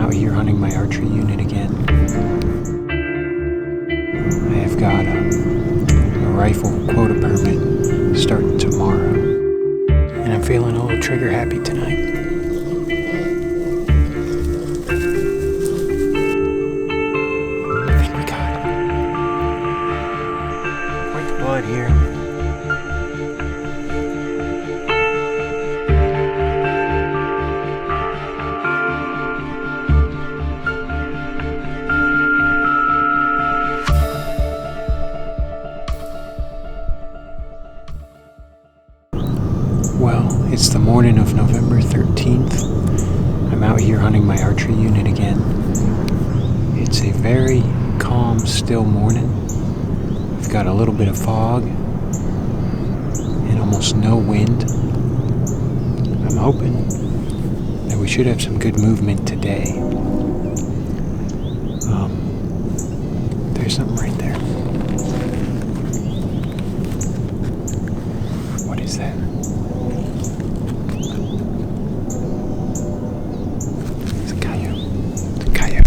out here hunting my archery unit again. I have got a rifle quota permit starting tomorrow, and I'm feeling a little trigger happy tonight. I think we got it. Quite the blood here. Well, it's the morning of November 13th. I'm out here hunting my archery unit again. It's a very calm, still morning. We've got a little bit of fog and almost no wind. I'm hoping that we should have some good movement today. There's something right there. What is that? It's a coyote. It's a coyote.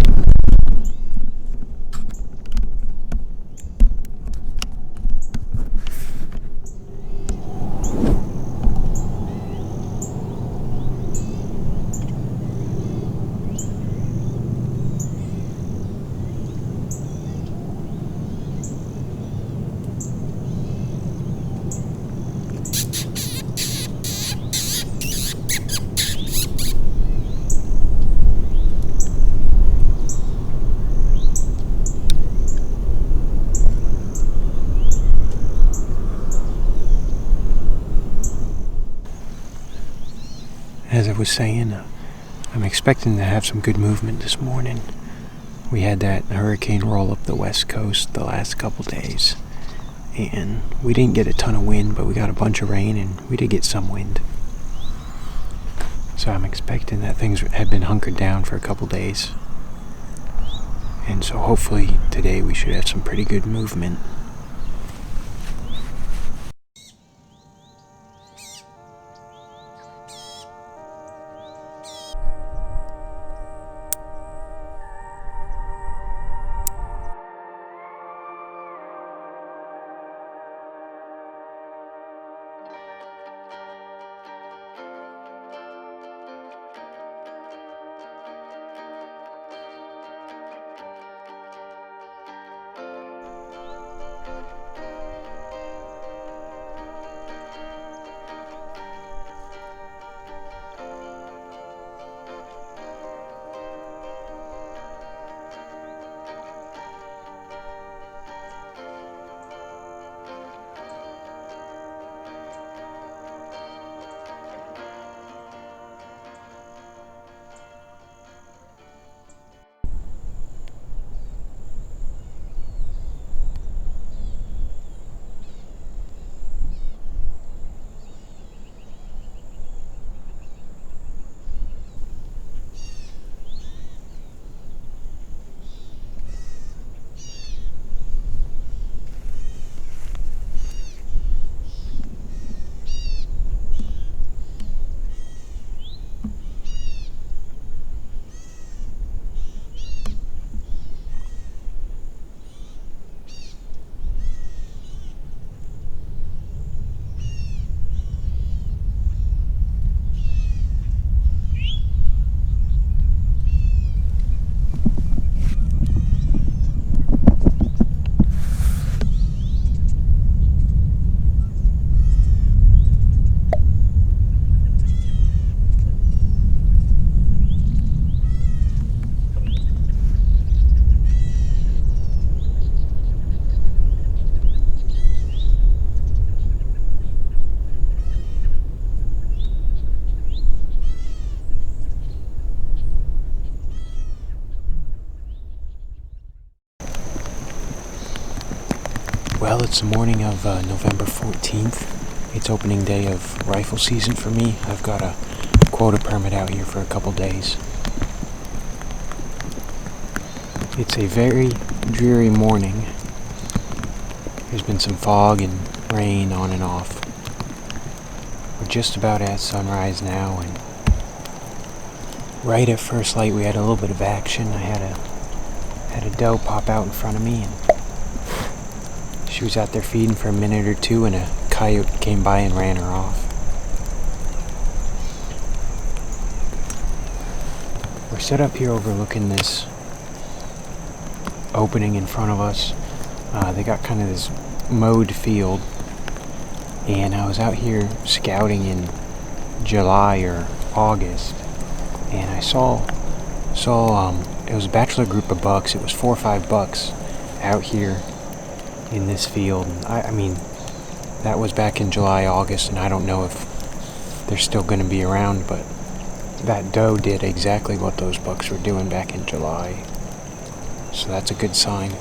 As I was saying, I'm expecting to have some good movement this morning. We had that hurricane roll up the west coast the last couple days, and we didn't get a ton of wind, but we got a bunch of rain, and we did get some wind. So I'm expecting that things have been hunkered down for a couple days, and so hopefully today we should have some pretty good movement. Well, it's the morning of November 14th. It's opening day of rifle season for me. I've got a quota permit out here for a couple days. It's a very dreary morning. There's been some fog and rain on and off. We're just about at sunrise now, and right at first light we had a little bit of action. I had a doe pop out in front of me, and she was out there feeding for a minute or two, and a coyote came by and ran her off. We're set up here overlooking this opening in front of us. They got kind of this mowed field, and I was out here scouting in July or August, and I saw it was a bachelor group of bucks. It was 4 or 5 bucks out here in this field. I mean, that was back in July, August, and I don't know if they're still going to be around, but that doe did exactly what those bucks were doing back in July. So that's a good sign.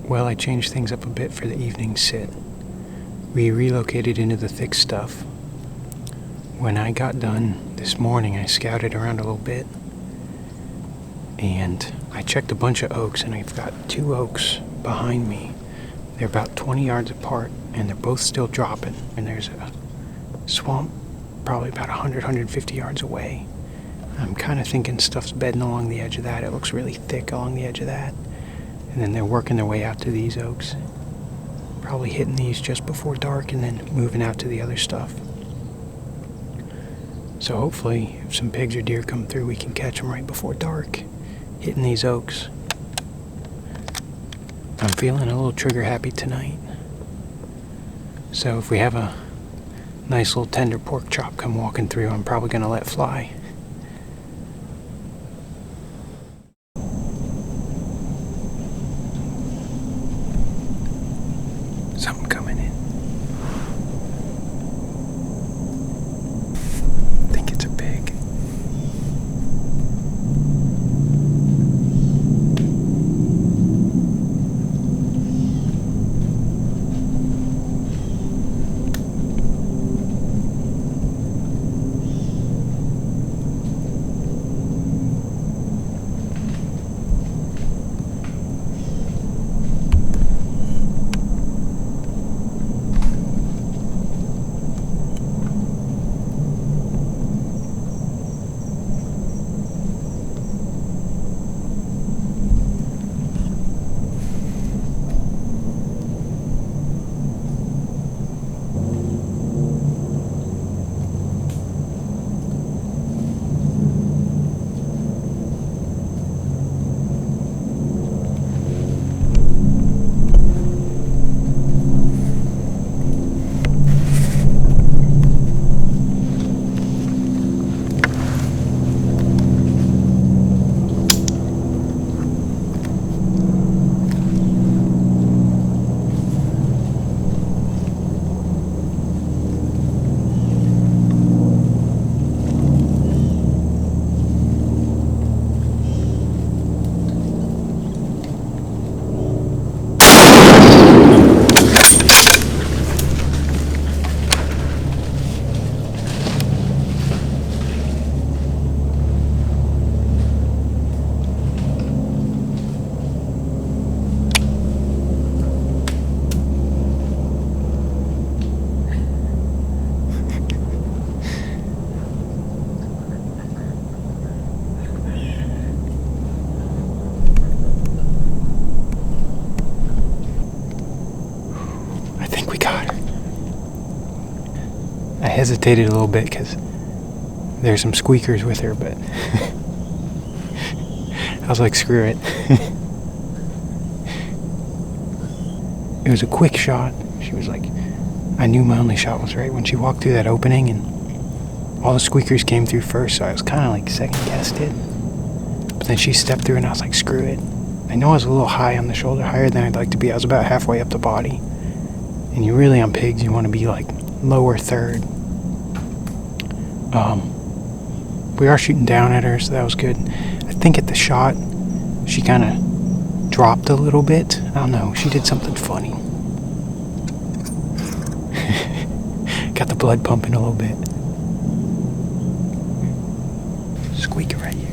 Well, I changed things up a bit for the evening sit. We relocated into the thick stuff. When I got done this morning, I scouted around a little bit, and I checked a bunch of oaks, and I've got 2 oaks behind me. They're about 20 yards apart, and they're both still dropping, and there's a swamp probably about 100, 150 yards away. I'm kind of thinking stuff's bedding along the edge of that. It looks really thick along the edge of that. And then they're working their way out to these oaks. Probably hitting these just before dark and then moving out to the other stuff. So hopefully, if some pigs or deer come through, we can catch them right before dark, hitting these oaks. I'm feeling a little trigger happy tonight. So if we have a nice little tender pork chop come walking through, I'm probably going to let fly. Something coming in. I think it's a pig. I hesitated a little bit because there's some squeakers with her, but I was like, screw it. It was a quick shot. She was like, I knew my only shot was right when she walked through that opening, and all the squeakers came through first, so I was kind of like second-guessed it. But then she stepped through, and I was like, screw it. I know I was a little high on the shoulder, higher than I'd like to be. I was about halfway up the body. And you really, on pigs, you want to be like lower third. We are shooting down at her, so that was good. I think at the shot, she kind of dropped a little bit. I don't know, she did something funny. Got the blood pumping a little bit. Squeaker right here.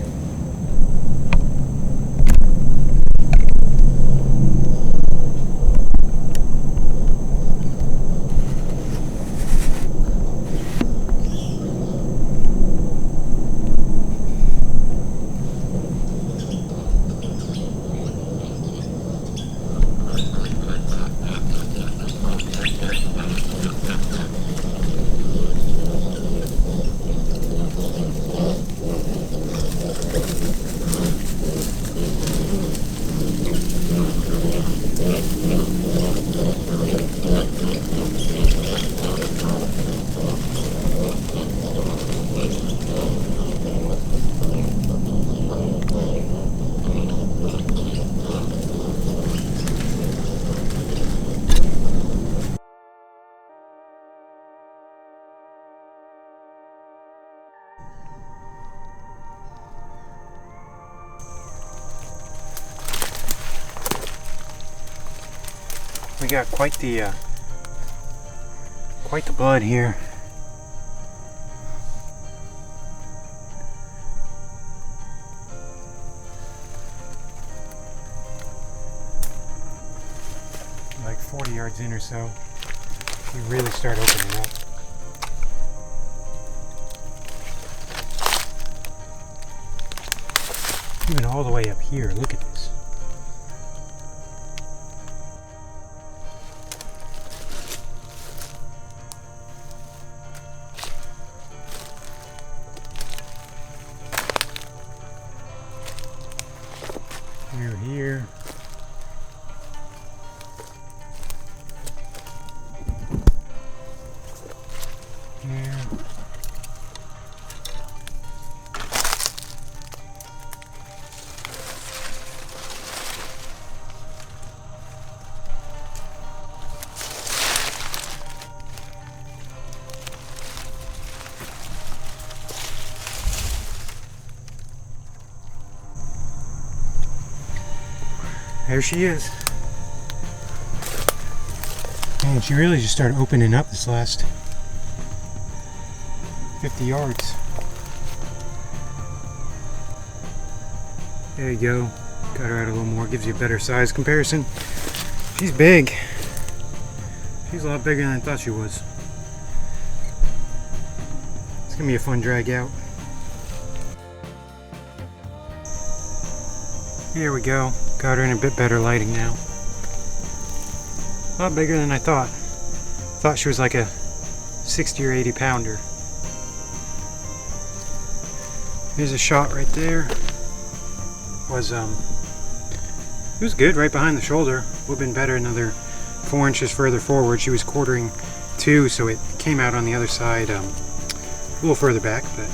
We got quite the blood here. Like 40 yards in or so, we really start opening up. Even all the way up here, look at this. Here, here. Here. There she is. And she really just started opening up this last 50 yards. There you go. Got her out a little more. Gives you a better size comparison. She's big. She's a lot bigger than I thought she was. It's gonna be a fun drag out. Here we go. Got her in a bit better lighting now. A lot bigger than I thought. Thought she was like a 60 or 80 pounder. Here's a shot right there. It was good right behind the shoulder. Would have been better another 4 inches further forward. She was quartering 2, so it came out on the other side a little further back, but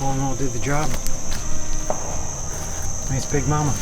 all in all did the job. Nice big mama.